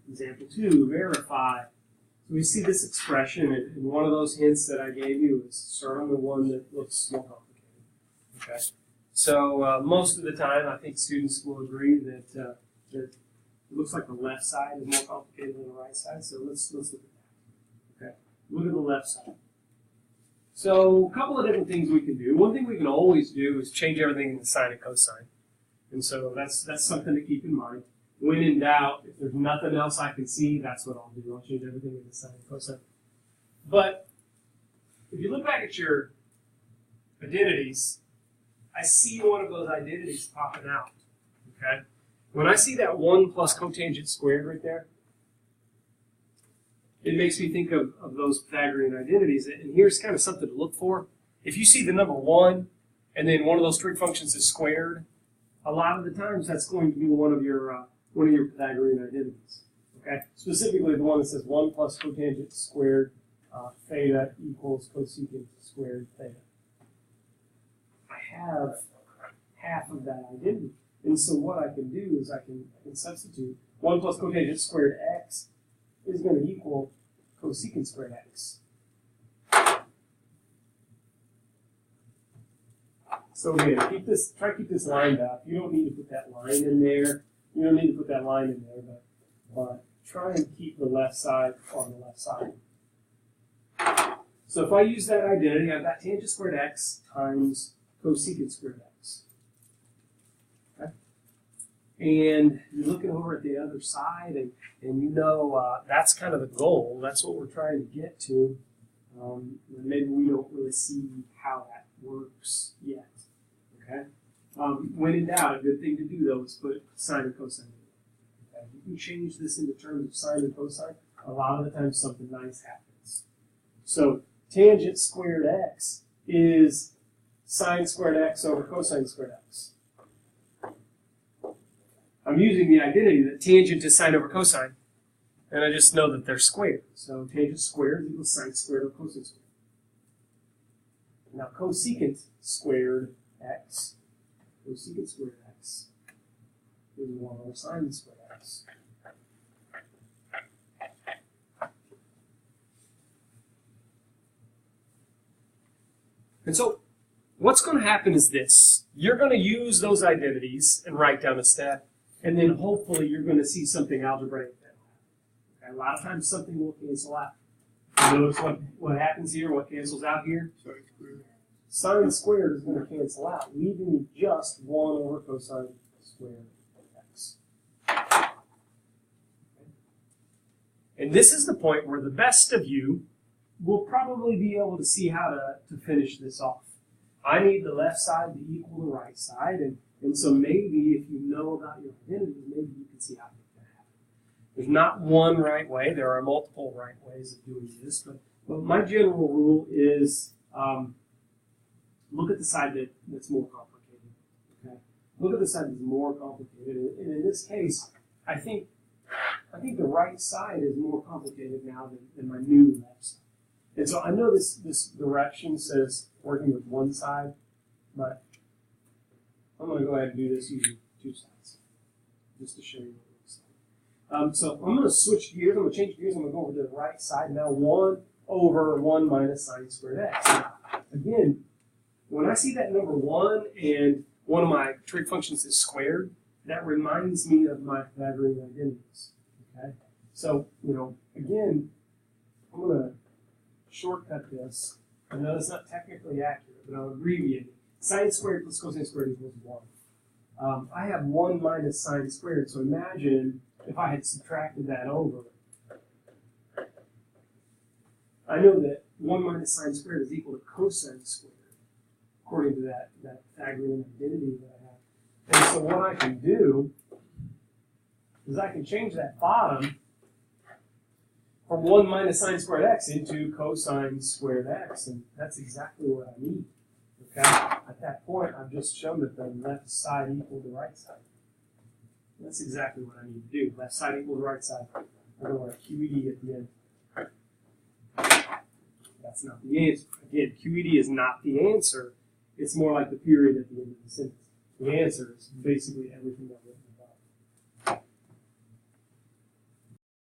Example 2, verify. So we see this expression, and one of those hints that I gave you is start on the one that looks more complicated. Okay. So most of the time, I think students will agree that that it looks like the left side is more complicated than the right side. So let's look at that. Okay. Look at the left side. So a couple of different things we can do. One thing we can always do is change everything into sine and cosine. And so that's something to keep in mind. When in doubt, if there's nothing else I can see, that's what I'll do. I'll change everything into sine and cosine. But if you look back at your identities, I see one of those identities popping out. Okay? When I see that 1 plus cotangent squared right there, it makes me think of those Pythagorean identities. And here's kind of something to look for. If you see the number 1, and then one of those trig functions is squared, a lot of the times that's going to be one of your Pythagorean identities. Okay? Specifically the one that says 1 plus cotangent squared theta equals cosecant squared theta. I have half of that identity. And so what I can do is I can substitute 1 plus cotangent squared x is going to equal cosecant squared x. So again, try to keep this lined up. You don't need to put that line in there. You don't need to put that line in there, but try and keep the left side on the left side. So if I use that identity, I've got tangent squared x times cosecant squared x. Okay? And you're looking over at the other side, and you know that's kind of the goal. That's what we're trying to get to. Maybe we don't really see how that works yet. Okay? When in doubt, a good thing to do, though, is put sine and cosine. Okay? You can change this into terms of sine and cosine. A lot of the time, something nice happens. So tangent squared x is sine squared x over cosine squared x. I'm using the identity that tangent is sine over cosine, and I just know that they're squared. So tangent squared equals sine squared over cosine squared. Now cosecant squared x, cosecant squared x is 1 over sine squared x. And so what's going to happen is this. You're going to use those identities and write down a step, and then hopefully you're going to see something algebraic that will happen. Okay? A lot of times something will cancel out. You notice what happens here, what cancels out here? Sine squared is going to cancel out, leaving me just 1 over cosine squared x. Okay? And this is the point where the best of you will probably be able to see how to finish this off. I need the left side to equal the right side, and so maybe if you know about your identity, maybe you can see how to make that happen. There's not one right way. There are multiple right ways of doing this, but my general rule is look at the side that's more complicated. Okay? Look at the side that's more complicated, and in this case, I think the right side is more complicated now than my new left side. And so I know this direction says working with one side, but I'm going to go ahead and do this using 2 sides, just to show you what it looks like. So I'm going to switch gears. I'm going to change gears. I'm going to go over to the right side now. 1 over 1 minus sine squared x. Now, again, when I see that number 1 and one of my trig functions is squared, that reminds me of my Pythagorean identities. Okay? So, again, I'm going to shortcut this. I know it's not technically accurate, but I'll abbreviate it. Sine squared plus cosine squared equals 1. I have 1 minus sine squared, so imagine if I had subtracted that over. I know that 1 minus sine squared is equal to cosine squared, according to that Pythagorean identity that I have. And so what I can do is I can change that bottom from 1 minus sine squared x into cosine squared x, and that's exactly what I need. Okay? At that point, I've just shown that the left side equals the right side. That's exactly what I need to do. Left side equals the right side. I'm going to write QED at the end. That's not the answer. Again, QED is not the answer. It's more like the period at the end of the sentence. The answer is basically everything I've written.